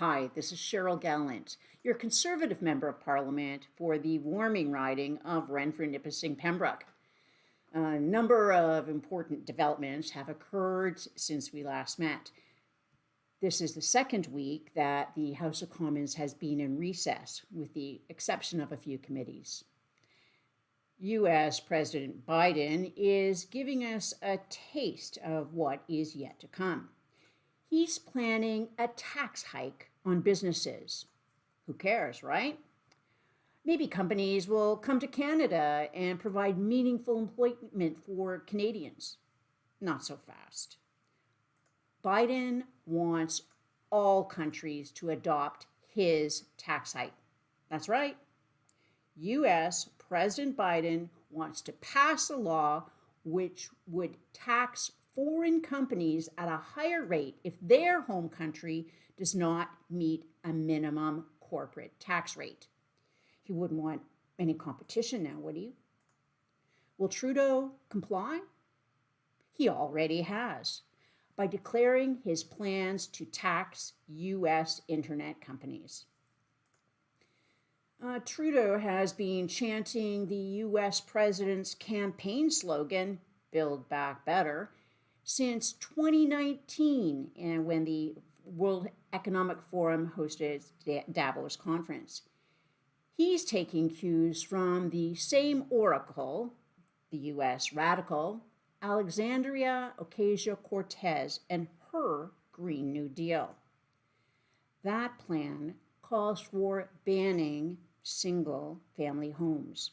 Hi, this is Cheryl Gallant, your Conservative Member of Parliament for the warming riding of Renfrew-Nipissing-Pembroke. A number of important developments have occurred since we last met. This is the second week that the House of Commons has been in recess, with the exception of a few committees. U.S. President Biden is giving us a taste of what is yet to come. He's planning a tax hike on businesses. Who cares, right? Maybe companies will come to Canada and provide meaningful employment for Canadians. Not so fast. Biden wants all countries to adopt his tax hike. That's right. U.S. President Biden wants to pass a law which would tax foreign companies at a higher rate if their home country does not meet a minimum corporate tax rate. He wouldn't want any competition now, would he? Will Trudeau comply? He already has, by declaring his plans to tax U.S. internet companies. Trudeau has been chanting the U.S. president's campaign slogan, "Build Back Better," since 2019, and when the World Economic Forum hosted its Davos conference. He's taking cues from the same oracle, the U.S. radical, Alexandria Ocasio-Cortez, and her Green New Deal. That plan calls for banning single-family homes.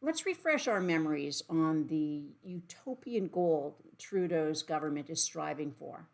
Let's refresh our memories on the utopian goal Trudeau's government is striving for.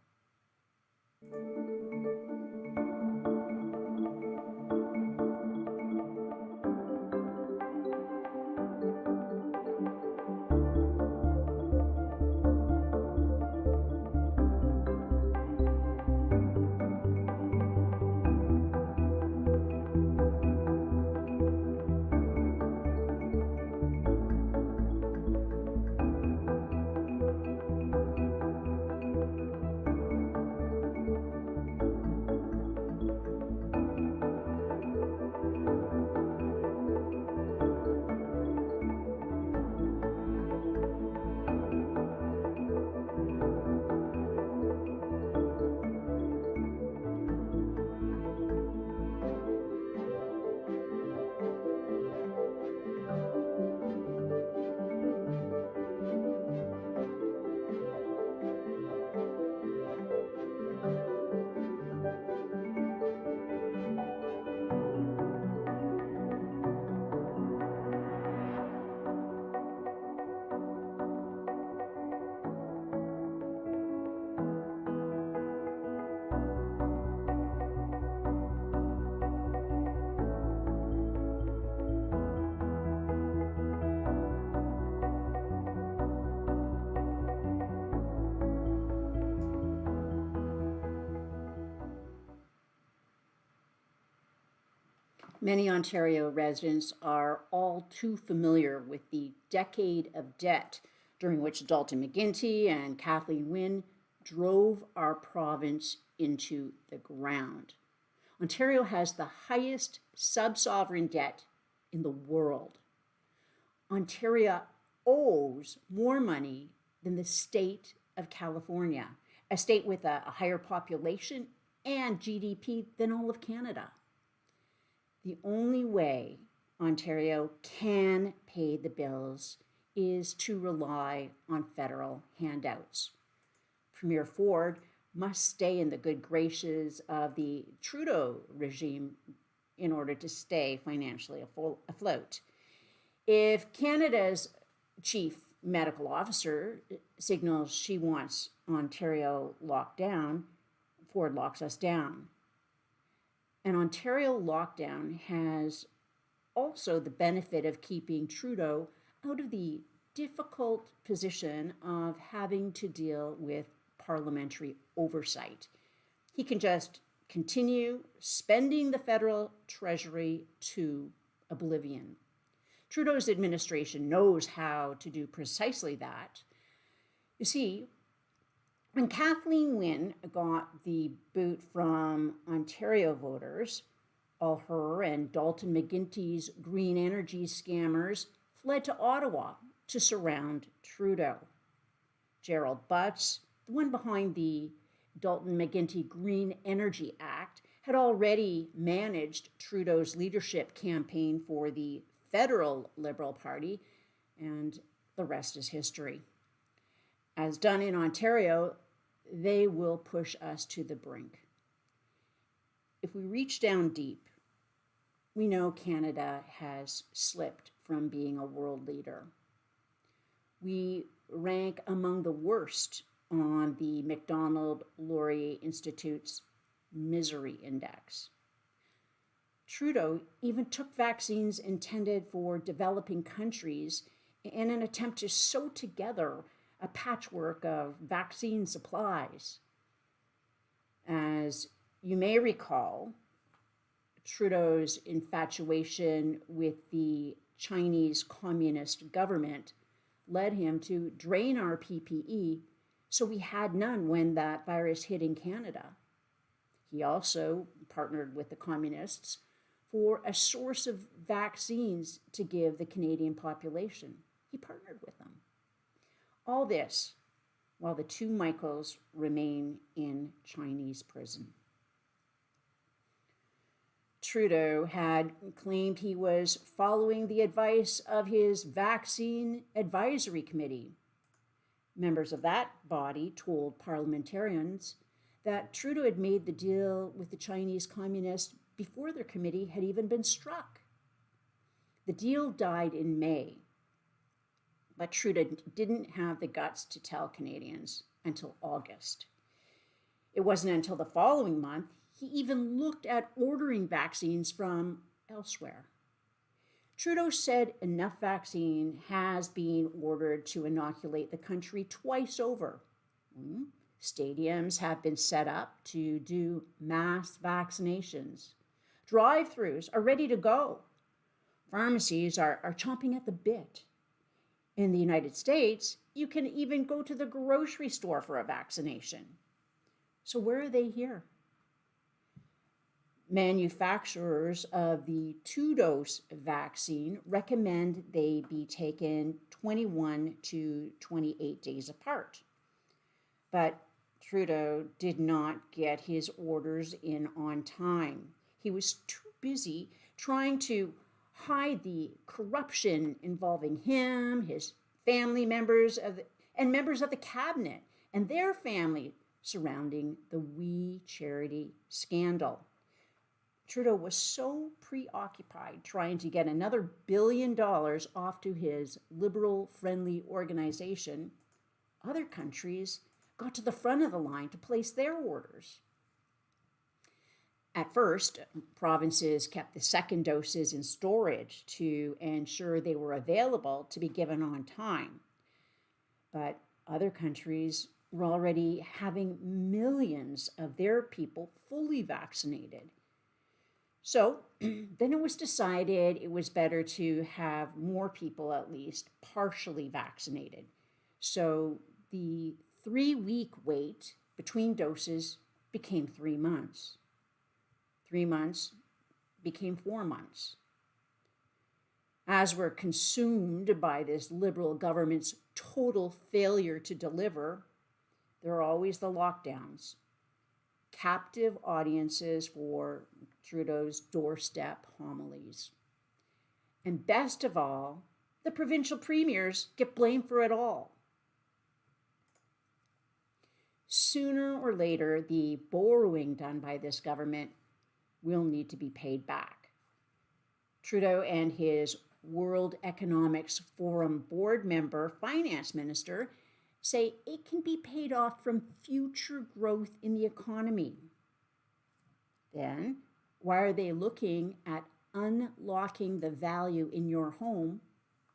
Many Ontario residents are all too familiar with the decade of debt during which Dalton McGuinty and Kathleen Wynne drove our province into the ground. Ontario has the highest sub-sovereign debt in the world. Ontario owes more money than the state of California, a state with a higher population and GDP than all of Canada. The only way Ontario can pay the bills is to rely on federal handouts. Premier Ford must stay in the good graces of the Trudeau regime in order to stay financially afloat. If Canada's chief medical officer signals she wants Ontario locked down, Ford locks us down. An Ontario lockdown has also the benefit of keeping Trudeau out of the difficult position of having to deal with parliamentary oversight. He can just continue spending the federal treasury to oblivion. Trudeau's administration knows how to do precisely that. You see, When Kathleen Wynne got the boot from Ontario voters, all her and Dalton McGuinty's green energy scammers fled to Ottawa to surround Trudeau. Gerald Butts, the one behind the Dalton McGuinty Green Energy Act, had already managed Trudeau's leadership campaign for the federal Liberal Party, and the rest is history. As done in Ontario, they will push us to the brink. If we reach down deep, we know Canada has slipped from being a world leader. We rank among the worst on the Macdonald-Laurier Institute's Misery Index. Trudeau even took vaccines intended for developing countries in an attempt to sew together a patchwork of vaccine supplies. As you may recall, Trudeau's infatuation with the Chinese Communist government led him to drain our PPE so we had none when that virus hit in Canada. He also partnered with the communists for a source of vaccines to give the Canadian population. He partnered with them. All this while the two Michaels remain in Chinese prison. Trudeau had claimed he was following the advice of his Vaccine Advisory Committee. Members of that body told parliamentarians that Trudeau had made the deal with the Chinese communists before their committee had even been struck. The deal died in May, but Trudeau didn't have the guts to tell Canadians until August. It wasn't until the following month he even looked at ordering vaccines from elsewhere. Trudeau said enough vaccine has been ordered to inoculate the country twice over. Stadiums have been set up to do mass vaccinations. Drive-thrus are ready to go. Pharmacies are chomping at the bit. In the United States, you can even go to the grocery store for a vaccination. So where are they here? Manufacturers of the 2-dose vaccine recommend they be taken 21 to 28 days apart. But Trudeau did not get his orders in on time. He was too busy trying to hide the corruption involving him, his family members, and members of the cabinet and their family surrounding the We Charity scandal. Trudeau was so preoccupied trying to get another $1 billion off to his liberal-friendly organization, other countries got to the front of the line to place their orders. At first, provinces kept the second doses in storage to ensure they were available to be given on time. But other countries were already having millions of their people fully vaccinated. So then it was decided it was better to have more people at least partially vaccinated. So the 3-week wait between doses became 3 months. 3 months became 4 months. As we're consumed by this Liberal government's total failure to deliver, there are always the lockdowns, captive audiences for Trudeau's doorstep homilies. And best of all, the provincial premiers get blamed for it all. Sooner or later, the borrowing done by this government will need to be paid back. Trudeau and his World Economics Forum board member, finance minister, say it can be paid off from future growth in the economy. Then, why are they looking at unlocking the value in your home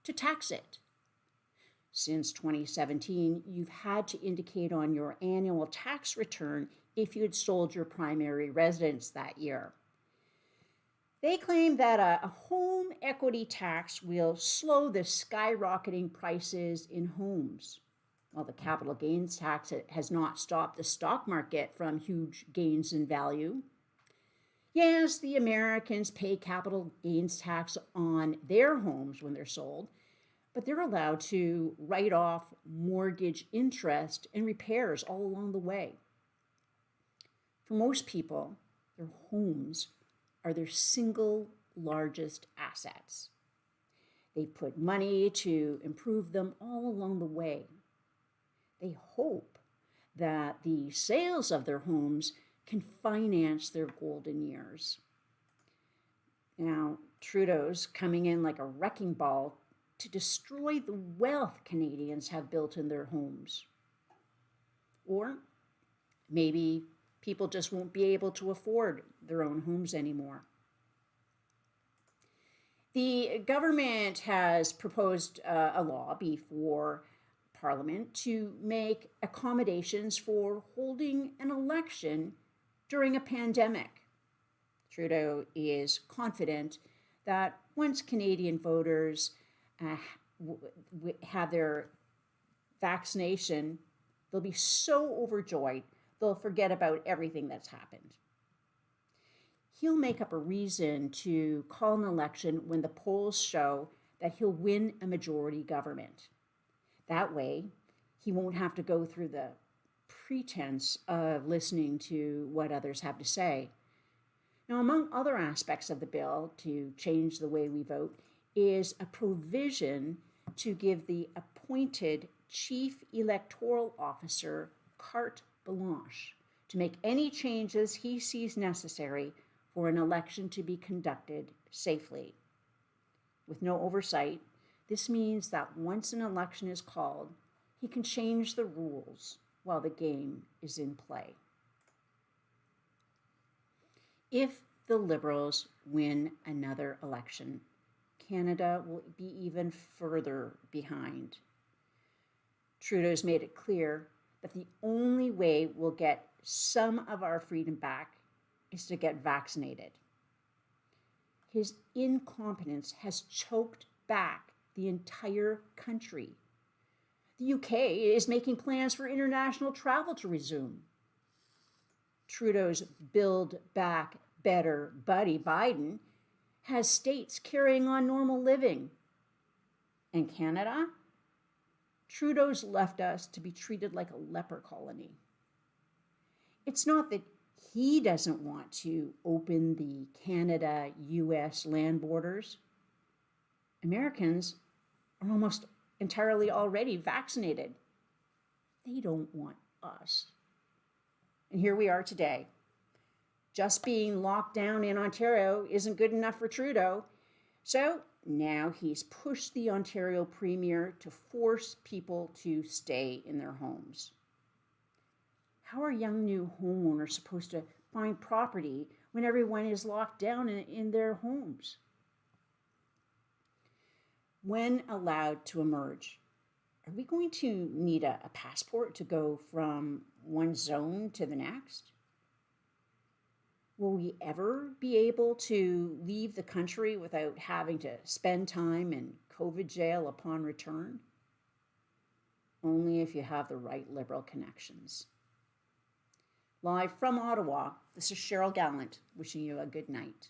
to tax it? Since 2017, you've had to indicate on your annual tax return if you had sold your primary residence that year. They claim that a home equity tax will slow the skyrocketing prices in homes. While the capital gains tax has not stopped the stock market from huge gains in value. Yes, the Americans pay capital gains tax on their homes when they're sold, but they're allowed to write off mortgage interest and repairs all along the way. For most people, their homes are their single largest assets. They put money to improve them all along the way. They hope that the sales of their homes can finance their golden years. Now, Trudeau's coming in like a wrecking ball to destroy the wealth Canadians have built in their homes. Or maybe people just won't be able to afford their own homes anymore. The government has proposed a law before Parliament to make accommodations for holding an election during a pandemic. Trudeau is confident that once Canadian voters have their vaccination, they'll be so overjoyed they'll forget about everything that's happened. He'll make up a reason to call an election when the polls show that he'll win a majority government. That way, he won't have to go through the pretense of listening to what others have to say. Now, among other aspects of the bill to change the way we vote is a provision to give the appointed chief electoral officer carte blanche to make any changes he sees necessary for an election to be conducted safely. With no oversight, this means that once an election is called, he can change the rules while the game is in play. If the Liberals win another election, Canada will be even further behind. Trudeau's made it clear that the only way we'll get some of our freedom back is to get vaccinated. His incompetence has choked back the entire country. The UK is making plans for international travel to resume. Trudeau's Build Back Better buddy Biden has states carrying on normal living. And Canada? Trudeau's left us to be treated like a leper colony. It's not that he doesn't want to open the Canada-US land borders. Americans are almost entirely already vaccinated. They don't want us. And here we are today. Just being locked down in Ontario isn't good enough for Trudeau. So now he's pushed the Ontario Premier to force people to stay in their homes. How are young new homeowners supposed to find property when everyone is locked down in their homes? When allowed to emerge, are we going to need a passport to go from one zone to the next? Will we ever be able to leave the country without having to spend time in COVID jail upon return? Only if you have the right Liberal connections. Live from Ottawa, this is Cheryl Gallant, wishing you a good night.